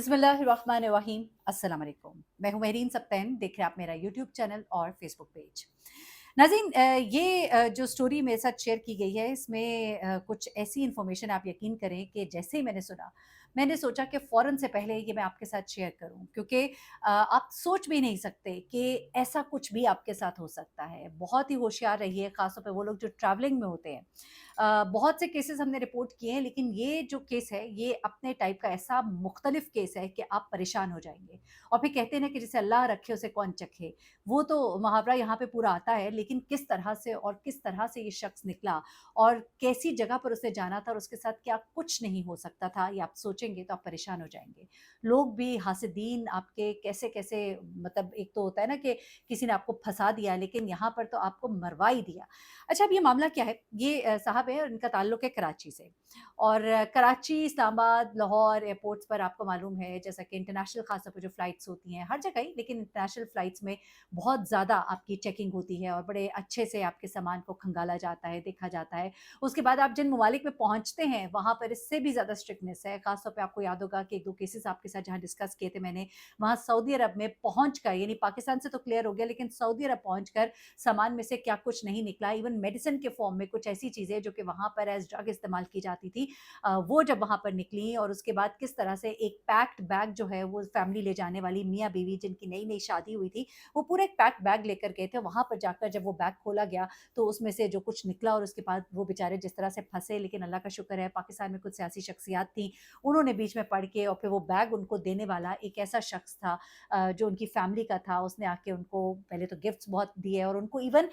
बिस्मिल्लाहिर्रहमानिर्रहीम। अस्सलाम वालेकुम। मैं हूँ महरीन सब्तैन, देख रहे हैं आप मेरा यूट्यूब चैनल और फेसबुक पेज। नाज़रीन, ये जो स्टोरी मेरे साथ शेयर की गई है इसमें कुछ ऐसी इन्फॉर्मेशन आप यकीन करें कि जैसे ही मैंने सुना, मैंने सोचा कि फ़ौरन से पहले ये मैं आपके साथ शेयर करूँ, क्योंकि आप सोच भी नहीं सकते कि ऐसा कुछ भी आपके साथ हो सकता है। बहुत ही होशियार रहिए, ख़ास तौर पे वो लोग जो ट्रैवलिंग में होते हैं। बहुत से केसेस हमने रिपोर्ट किए हैं, लेकिन ये जो केस है ये अपने टाइप का ऐसा मुख्तलिफ केस है कि आप परेशान हो जाएँगे। और फिर कहते हैं ना कि जिसे अल्लाह रखे उसे कौन चखे, वो तो मुहावरा यहाँ पे पूरा आता है, लेकिन किस तरह से और किस तरह से ये शख्स निकला और कैसी जगह पर उसने जाना था और उसके साथ क्या कुछ नहीं हो सकता था, ये आप सोचेंगे तो आप परेशान हो जाएँगे। लोग भी हासिदीन आपके कैसे-कैसे, मतलब एक तो होता है ना कि किसी ने आपको फँसा दिया, लेकिन यहाँ पर तो आपको मरवा ही दिया। अच्छा, अब ये मामला क्या है? ये साहब हैं और इनका ताल्लुक है कराची से। और कराची, इस्लामाबाद, लाहौर एयरपोर्ट्स पर आपको मालूम है जैसा कि इंटरनेशनल ख़ास तौर पे जो फ़्लाइट्स होती हैं, हर जगह ही, लेकिन इंटरनेशनल फ़्लाइट्स में बहुत ज़्यादा आपकी चेकिंग होती है और बड़े अच्छे से आपके सामान को खंगाला जाता है, देखा जाता है। उसके बाद आप जिन ममालिक में पहुँचते हैं, वहाँ पर इससे भी ज़्यादा स्ट्रिक्टनेस है। ख़ास तौर पे आपको याद होगा कि 1-2 केसेज़ आपके साथ जहाँ डिस्कस किए थे मैंने, वहाँ सऊदी अरब में पहुँच कर, यानी पाकिस्तान से तो क्लियर हो गया, लेकिन सऊदी अरब पहुँच कर सामान में से क्या कुछ नहीं निकला। इवन मेडिसिन के फॉर्म में कुछ ऐसी चीज़ें जो कि वहाँ पर एज़ ड्रग इस्तेमाल की जाती थी, वो जब वहाँ पर निकली और उसके बाद किस तरह से एक पैक्ड बैग जो है वो फैमिली ले जाने वाली मियाँ-बीवी जिनकी नई-नई शादी हुई थी, वो पूरा एक पैक्ड बैग लेकर गए थे। वहाँ पर जाकर जब वो बैग खोला गया तो उसमें से जो कुछ निकला और उसके बाद वो बेचारे जिस तरह से फँसे, लेकिन अल्लाह का शुक्र है पाकिस्तान में कुछ सियासी शख्सियात थी, उन्होंने बीच में पड़ के और फिर वो बैग उनको देने वाला एक ऐसा शख्स था जो उनकी फैमिली का था। उसने आके उनको पहले तो गिफ्ट्स बहुत दिए और उनको इवन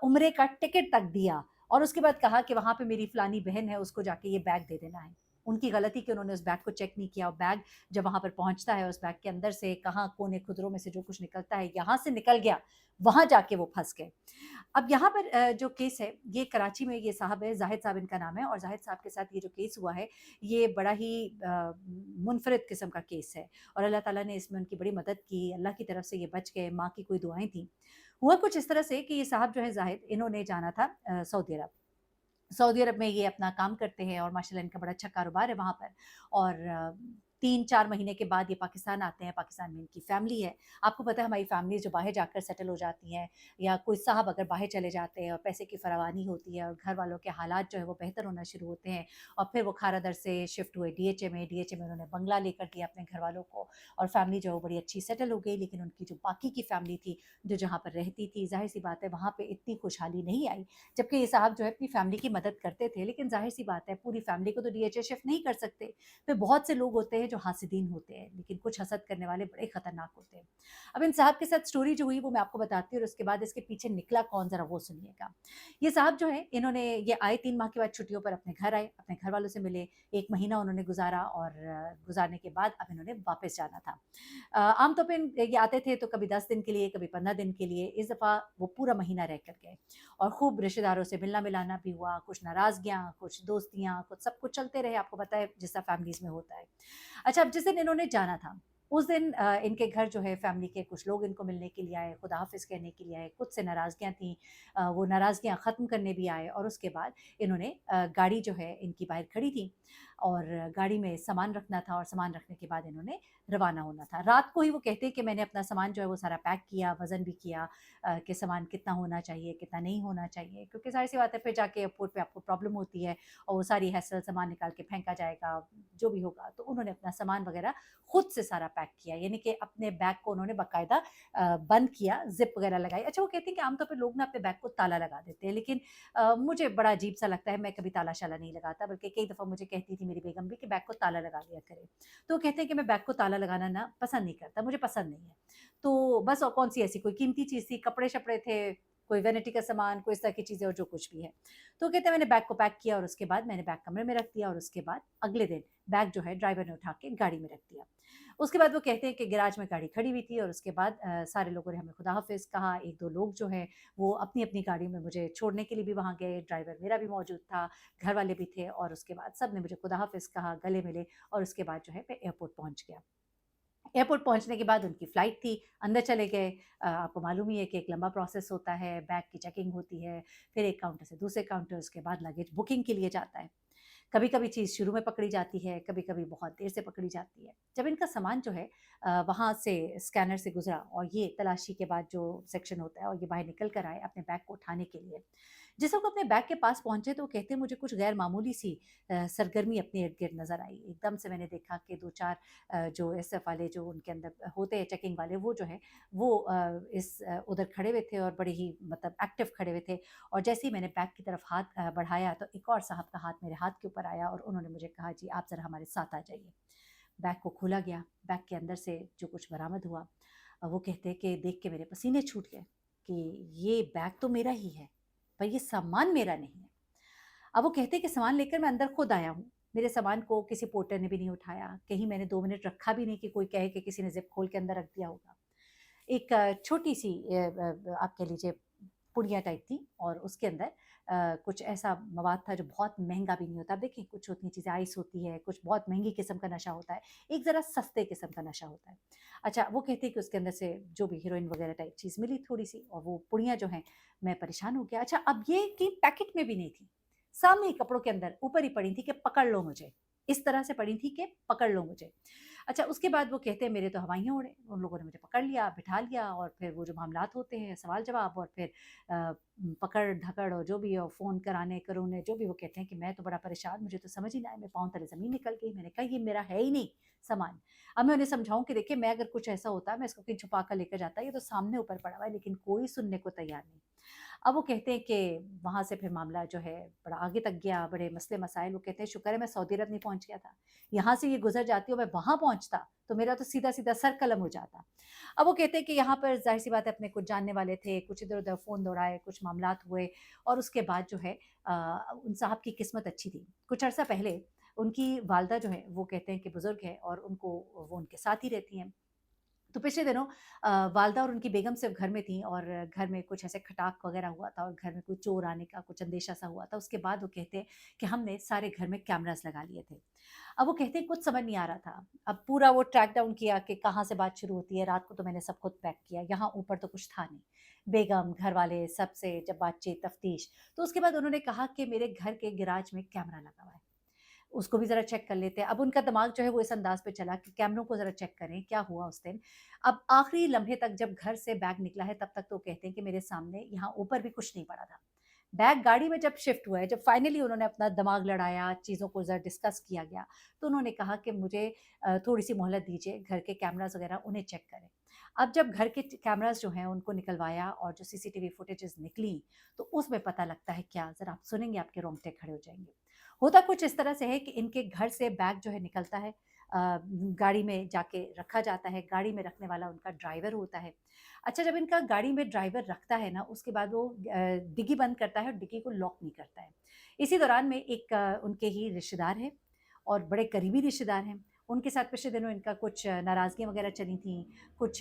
उम्रे का टिकट तक दिया और उसके बाद कहा कि वहाँ पे मेरी फलानी बहन है, उसको जाके ये बैग दे देना है। उनकी गलती कि उन्होंने उस बैग को चेक नहीं किया और बैग जब वहाँ पर पहुँचता है, उस बैग के अंदर से कहाँ कोने-खुदरों में से जो कुछ निकलता है, यहाँ से निकल गया, वहाँ जाके वो फँस गए। अब यहाँ पर जो केस है, ये कराची में ये साहब है, ज़ाहिद साहब इनका नाम है और ज़ाहिद साहब के साथ ये जो केस हुआ है, ये बड़ा ही मुनफ़रिद किस्म का केस है और अल्लाह ताला ने इसमें उनकी बड़ी मदद की, अल्लाह की तरफ से ये बच गए, माँ की कोई दुआएँ थीं। हुआ कुछ इस तरह से कि ये साहब जो है ज़ाहिद, इन्होंने जाना था सऊदी अरब। सऊदी अरब में ये अपना काम करते हैं और माशाल्लाह इनका बड़ा अच्छा कारोबार है वहाँ पर और 3-4 महीने के बाद ये पाकिस्तान आते हैं, पाकिस्तान में इनकी फैमिली है। आपको पता है हमारी फैमिलीज़ जो बाहर जाकर सेटल हो जाती हैं या कोई साहब अगर बाहर चले जाते हैं और पैसे की फरावानी होती है और घर वालों के हालात जो है वो बेहतर होना शुरू होते हैं और फिर वो खारदर से शिफ्ट हुए डीएचए में उन्होंने बंगला लेकर दिया अपने घर वालों को और फैमिली जो है वो बड़ी अच्छी सेटल हो गई। लेकिन उनकी जो बाकी की फैमिली थी, जो जहाँ पर रहती थी, ज़ाहिर-सी बात है वहाँ पे इतनी खुशहाली नहीं आई। जबकि ये साहब जो है अपनी फैमिली की मदद करते थे, लेकिन ज़ाहिर-सी बात है पूरी फैमिली को तो डीएचए शिफ्ट नहीं कर सकते। फिर बहुत से लोग होते हैं जो हासिदीन होते हैं, लेकिन कुछ हसद करने वाले बड़े खतरनाक होते हैं। अब इन साहब के साथ स्टोरी जो हुई वो मैं आपको बताती हूँ और उसके बाद इसके पीछे निकला कौन ज़रा वो सुनिएगा। ये साहब जो हैं इन्होंने ये आए 3 माह के बाद छुट्टियों पर अपने घर आए, अपने घर वालों से मिले, 1 महीना उन्होंने गुज़ारा और गुज़ारने के बाद अब इन्होंने वापस जाना था। आम तौर पे ये आते थे तो कभी 10 दिन के लिए, कभी 15 दिन के लिए, इस दफ़ा वो पूरा महीना रह कर गए। और खूब रिश्तेदारों से मिलना-मिलाना भी हुआ, कुछ नाराज़गियाँ, कुछ दोस्तियाँ, कुछ सब कुछ चलते रहे, आपको पता है जिस तरह फ़ैमिलीज़ में होता है। अच्छा, अब जिस दिन इन्होंने जाना था, उस दिन इनके घर जो है फ़ैमिली के कुछ लोग इनको मिलने के लिए आए, खुदा हाफ़िज़ कहने के लिए आए, कुछ से नाराज़गियाँ थीं, वो नाराज़गियाँ ख़त्म करने भी आए और उसके बाद इन्होंने गाड़ी जो है इनकी बाहर खड़ी थी और गाड़ी में सामान रखना था और सामान रखने के बाद इन्होंने रवाना होना था। रात को ही वो कहते हैं कि मैंने अपना सामान जो है वो सारा पैक किया, वज़न भी किया कि सामान कितना होना चाहिए, कितना नहीं होना चाहिए, क्योंकि ज़ाहिर-सी बात है फिर जाके एयरपोर्ट पे आपको प्रॉब्लम होती है और वो सारी हैसल सामान निकाल के फेंका जाएगा, जो भी होगा। तो उन्होंने अपना सामान वग़ैरह खुद से सारा पैक किया, यानी कि अपने बैग को उन्होंने बाकायदा बंद किया, ज़िप वग़ैरह लगाई। अच्छा, वो कहती हैं कि आम तौर पे लोग ना अपने बैग को ताला लगा देते हैं, लेकिन मुझे बड़ा अजीब-सा लगता है, मैं कभी ताला-शाला नहीं लगाता, बल्कि कई दफ़ा मुझे कहती थी मेरी बेगम भी कि बैग को ताला लगा लिया करें। तो वो कहते हैं कि मैं बैग को ताला लगाना ना पसंद नहीं करता, मुझे पसंद नहीं है। तो बस और कौन-सी ऐसी कोई कीमती चीज़ थी, कपड़े-शपड़े थे, कोई वैनिटी का सामान, कोई इस तरह की चीज़ें और जो कुछ भी है। तो कहते हैं मैंने बैग को पैक किया और उसके बाद मैंने बैग कमरे में रख दिया और उसके बाद अगले दिन बैग जो है ड्राइवर ने उठा के गाड़ी में रख दिया। उसके बाद वो कहते हैं कि गैराज में गाड़ी खड़ी हुई थी और उसके बाद सारे लोगों ने हमें खुदा हाफ़िज़ कहा। 1-2 लोग जो हैं वो अपनी-अपनी गाड़ियों में मुझे छोड़ने के लिए भी वहाँ गए, ड्राइवर मेरा भी मौजूद था, घर वाले भी थे और उसके बाद सब ने मुझे खुदा हाफ़िज़ कहा, गले मिले और उसके बाद जो है मैं एयरपोर्ट पहुँच गया। एयरपोर्ट पहुँचने के बाद उनकी फ़्लाइट थी, अंदर चले गए। आपको मालूम ही है कि एक लंबा प्रोसेस होता है, बैग की चेकिंग होती है, फिर एक काउंटर से दूसरे काउंटर, उसके बाद लगेज बुकिंग के लिए जाता है। कभी-कभी चीज़ शुरू में पकड़ी जाती है, कभी-कभी बहुत देर से पकड़ी जाती है। जब इनका सामान जो है वहाँ से स्कैनर से गुज़रा और ये तलाशी के बाद जो सेक्शन होता है और ये बाहर निकल कर आए अपने बैग को उठाने के लिए। जिस वक़्त अपने बैग के पास पहुँचे तो वो कहते हैं मुझे कुछ गैर मामूली सी सरगर्मी अपने इर्द-गिर्द नज़र आई। एकदम से मैंने देखा कि 2-4 जो एसएफ वाले जो उनके अंदर होते हैं चेकिंग वाले वो जो है वो उधर खड़े हुए थे और बड़े ही मतलब एक्टिव खड़े हुए थे। और जैसे ही मैंने बैग की तरफ हाथ बढ़ाया तो एक और साहब का हाथ मेरे हाथ के ऊपर आया और उन्होंने मुझे कहा जी आप ज़रा हमारे साथ आ जाइए। बैग को खोला गया, बैग के अंदर से जो कुछ बरामद हुआ वो कहते हैं कि देख के मेरे पसीने छूट गए कि ये बैग तो मेरा ही है, पर ये सामान मेरा नहीं है। अब वो कहते हैं कि सामान लेकर मैं अंदर खुद आया हूँ। मेरे सामान को किसी पोर्टर ने भी नहीं उठाया, कहीं मैंने 2 मिनट रखा भी नहीं कि कोई कहे कि किसी ने ज़िप खोल के अंदर रख दिया होगा। एक छोटी-सी आप कह लीजिए पुड़िया टाइप थी और उसके अंदर कुछ ऐसा मवाद था जो बहुत महँगा भी नहीं होता। अब देखिए कुछ होती हैं चीज़ें आइस होती है, कुछ बहुत महँगी किस्म का नशा होता है, एक ज़रा सस्ते किस्म का नशा होता है। अच्छा वो कहते हैं कि उसके अंदर से जो भी हेरोइन वग़ैरह टाइप चीज़ मिली थोड़ी-सी और वो पुड़िया जो हैं, मैं परेशान हो गया। अच्छा अब ये कि पैकेट में भी नहीं थी, सामने ही कपड़ों के अंदर ऊपर ही पड़ी थी कि पकड़ लो मुझे, इस तरह से पड़ी थी कि पकड़ लो मुझे। अच्छा उसके बाद वो कहते हैं मेरे तो हवाइयाँ उड़े, उन लोगों ने मुझे पकड़ लिया, बिठा लिया और फिर वो जो मामलात होते हैं सवाल-जवाब और फिर पकड़-धकड़ और जो भी और फ़ोन कराने करोने जो भी वो कहते हैं कि मैं तो बड़ा परेशान मुझे तो समझ ही ना आया, मेरे पाँव तले ज़मीन निकल गई। मैंने कहा ये मेरा है ही नहीं सामान। अब मैं उन्हें समझाऊँ कि देखिए मैं अगर कुछ ऐसा होता मैं इसको कहीं छुपा कर लेकर जाता, ये तो सामने ऊपर पड़ा हुआ है लेकिन कोई सुनने को तैयार नहीं। अब वो कहते हैं कि वहाँ से फिर मामला जो है बड़ा आगे तक गया, बड़े मसले-मसाइल वो कहते हैं शुक्र है मैं सऊदी अरब नहीं पहुँच गया था। यहाँ से ये गुज़र जाती और मैं वहाँ पहुँचता, तो मेरा तो सीधा-सीधा सर कलम हो जाता। अब वो कहते हैं कि यहाँ पर ज़ाहिर-सी बात है अपने कुछ जानने वाले थे, कुछ इधर-उधर फ़ोन दौड़ाए, कुछ मामलात हुए और उसके बाद जो है उन साहब की किस्मत अच्छी थी। कुछ अरसा पहले उनकी वालदा जो है वो कहते हैं कि बुज़ुर्ग है और उनको वो उनके साथ ही रहती हैं। तो पिछले दिनों वालदा और उनकी बेगम सिर्फ़ घर में थीं और घर में कुछ ऐसे खटाक वग़ैरह हुआ था और घर में कोई चोर आने का कुछ अंदेशा सा हुआ था। उसके बाद वो कहते हैं कि हमने सारे घर में कैमराज़ लगा लिए थे। अब वो कहते हैं कुछ समझ नहीं आ रहा था। अब पूरा वो ट्रैक डाउन किया कि कहाँ से बात शुरू होती है, रात को तो मैंने सब खुद पैक किया, यहाँ ऊपर तो कुछ था नहीं। बेगम, घरवाले सबसे जब बातचीत, तफ़्तीश, तो उसके बाद उन्होंने कहा कि मेरे घर के गैराज में कैमरा लगा हुआ है। उसको भी ज़रा चेक कर लेते हैं। अब उनका दिमाग जो है वो इस अंदाज़ पे चला कि कैमरों को ज़रा चेक करें, क्या हुआ उस दिन। अब आखिरी लम्हे तक जब घर से बैग निकला है तब तक तो कहते हैं कि मेरे सामने यहाँ ऊपर भी कुछ नहीं पड़ा था। बैग गाड़ी में जब शिफ्ट हुआ है, जब फाइनली उन्होंने अपना दिमाग लड़ाया, चीज़ों को ज़रा डिस्कस किया गया, तो उन्होंने कहा कि मुझे थोड़ी-सी मोहलत दीजिए, घर के कैमराज़ वग़ैरह उन्हें चेक करें। अब जब घर के कैमराज़ जो हैं उनको निकलवाया और जो सीसीटीवी फुटेजेज़ निकली, तो उसमें पता लगता है क्या, ज़रा आप सुनेंगे आपके रोंगटे खड़े हो जाएँगे। होता कुछ इस तरह से है कि इनके घर से बैग जो है निकलता है गाड़ी में जाके रखा जाता है, गाड़ी में रखने वाला उनका ड्राइवर होता है। अच्छा जब इनका गाड़ी में ड्राइवर रखता है ना, उसके बाद वो डिग्गी बंद करता है और डिग्गी को लॉक नहीं करता है। इसी दौरान में एक उनके ही रिश्तेदार हैं और बड़े करीबी रिश्तेदार हैं। उनके साथ पिछले दिनों इनका कुछ नाराज़गियाँ वग़ैरह चली थीं, कुछ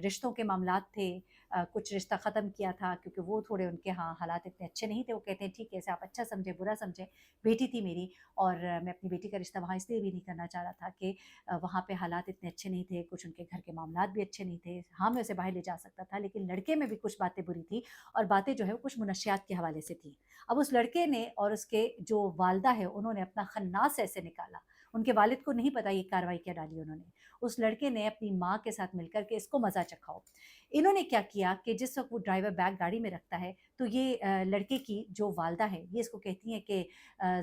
रिश्तों के मामलात थे कुछ रिश्ता ख़त्म किया था क्योंकि वो थोड़े उनके यहाँ हालात इतने अच्छे नहीं थे। वो कहते हैं ठीक है, इसे आप अच्छा समझें, बुरा समझें, बेटी थी मेरी और मैं अपनी बेटी का रिश्ता वहाँ इसलिए भी नहीं करना चाह रहा था कि वहाँ पे हालात इतने अच्छे नहीं थे, कुछ उनके घर के मामलात भी अच्छे नहीं थे। हाँ, मैं उसे बाहर ले जा सकता था लेकिन लड़के में भी कुछ बातें बुरी थी और बातें जो है वो कुछ मुनशियात के हवाले से थी। अब उस लड़के ने और उसके जो वालदा है उन्होंने अपना खन्नास ऐसे निकाला, उनके वालिद को नहीं पता ये कार्रवाई क्या डाली उन्होंने। उस लड़के ने अपनी माँ के साथ मिलकर के इसको मज़ा चखाओ। इन्होंने क्या किया कि जिस वक़्त वो ड्राइवर बैग गाड़ी में रखता है, तो ये लड़के की जो वालदा है, ये इसको कहती हैं कि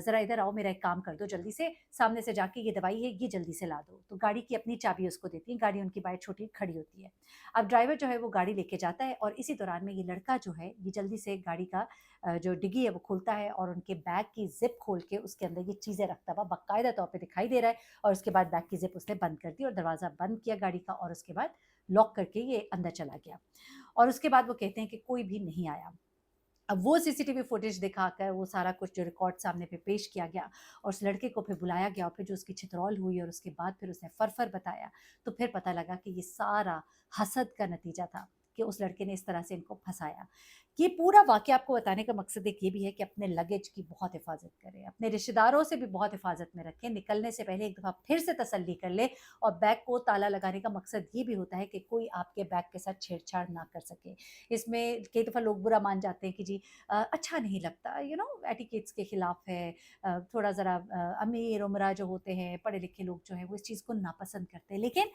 ज़रा इधर आओ मेरा एक काम कर दो जल्दी से, सामने से जाके ये दवाई है, ये जल्दी से ला दो। तो गाड़ी की अपनी चाबी उसको देती हैं, गाड़ी उनकी बाहर छोटी खड़ी होती है। अब ड्राइवर जो है वो गाड़ी लेके जाता है और इसी दौरान में ये लड़का जो है, ये जल्दी से गाड़ी का जो डिग्गी है वो खोलता है और उनके बैग की ज़िप खोल के उसके अंदर ये चीज़ें रखता हुआ बाकायदा तौर पे दिखाई दे रहा है और उसके बाद बैग की ज़िप उसने बंद कर दी और दरवाज़ा बंद किया गाड़ी का और उसके बाद लॉक करके ये अंदर चला गया। और उसके बाद वो कहते हैं कि कोई भी नहीं आया। अब वो सीसीटीवी फुटेज दिखाकर वो सारा कुछ जो रिकॉर्ड सामने पे पेश किया गया और उस लड़के को फिर बुलाया गया और फिर जो उसकी छितरौल हुई और उसके बाद फिर उसने फर-फर बताया, तो फिर पता लगा कि ये सारा हसद का नतीजा था। कि उस लड़के ने इस तरह से इनको फँसाया। ये पूरा वाक़या आपको बताने का मकसद एक ये भी है कि अपने लगेज की बहुत हिफ़ाज़त करें, अपने रिश्तेदारों से भी बहुत हिफ़ाज़त में रखें, निकलने से पहले एक दफ़ा फिर से तसल्ली कर लें और बैग को ताला लगाने का मकसद ये भी होता है कि कोई आपके बैग के साथ छेड़छाड़ ना कर सके। इसमें कई दफ़ा लोग बुरा मान जाते हैं कि जी अच्छा नहीं लगता, एटिकेट्स के खिलाफ है। थोड़ा ज़रा अमीर-उमरा जो होते हैं, पढ़े-लिखे लोग जो हैं वो इस चीज़ को नापसंद करते हैं। लेकिन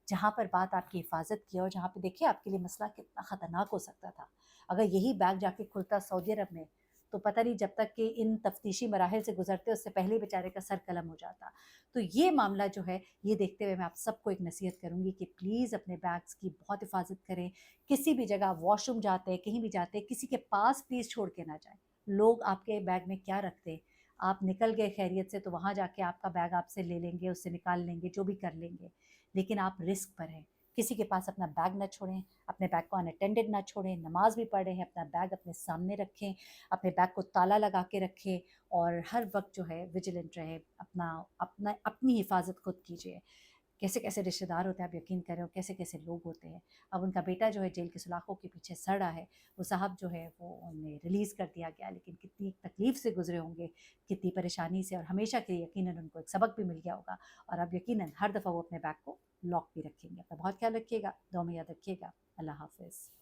जहाँ पर बात आपकी हिफ़ाज़त की है और जहाँ पे देखिए आपके लिए मसला कितना ख़तरनाक हो सकता था। अगर यही बैग जाके खुलता सऊदी अरब में, तो पता नहीं जब तक कि इन तफ़्तीशी मराहिल से गुज़रते उससे पहले ही बेचारे का सर कलम हो जाता। तो ये मामला जो है, ये देखते हुए मैं आप सबको एक नसीहत करूँगी कि प्लीज़ अपने बैग्स की बहुत हिफ़ाज़त करें। किसी भी जगह वॉशरूम जाते हैं, कहीं भी जाते हैं, किसी के पास प्लीज़ छोड़ के ना जाएँ। लोग आपके बैग में क्या रखते हैं, आप निकल गए खैरियत से तो वहाँ जाके आपका बैग आपसे ले लेंगे, उससे निकाल लेंगे, जो भी कर लेंगे। लेकिन आप रिस्क पर हैं। किसी के पास अपना बैग ना छोड़ें, अपने बैग को अनअटेंडेड ना छोड़ें, नमाज़ भी पढ़ रहे हैं, अपना बैग अपने सामने रखें, अपने बैग को ताला लगा के रखें और हर वक़्त जो है विजिलेंट रहें, अपनी हिफ़ाज़त खुद कीजिए। कैसे-कैसे रिश्तेदार होते हैं, आप यकीन करें, और कैसे-कैसे लोग होते हैं। अब उनका बेटा जो है जेल की सलाखों के पीछे सड़ रहा है, वो साहब जो है वो उन्हें रिलीज़ कर दिया गया, लेकिन कितनी तकलीफ़ से गुज़रे होंगे, कितनी परेशानी से, और हमेशा के लिए यकीनन उनको एक सबक भी मिल गया होगा और अब यकीनन हर दफ़ा वो अपने बैग को लॉक भी रखेंगे। अपना बहुत ख़्याल रखिएगा, दुआ में याद रखिएगा। अल्लाह हाफ़िज़।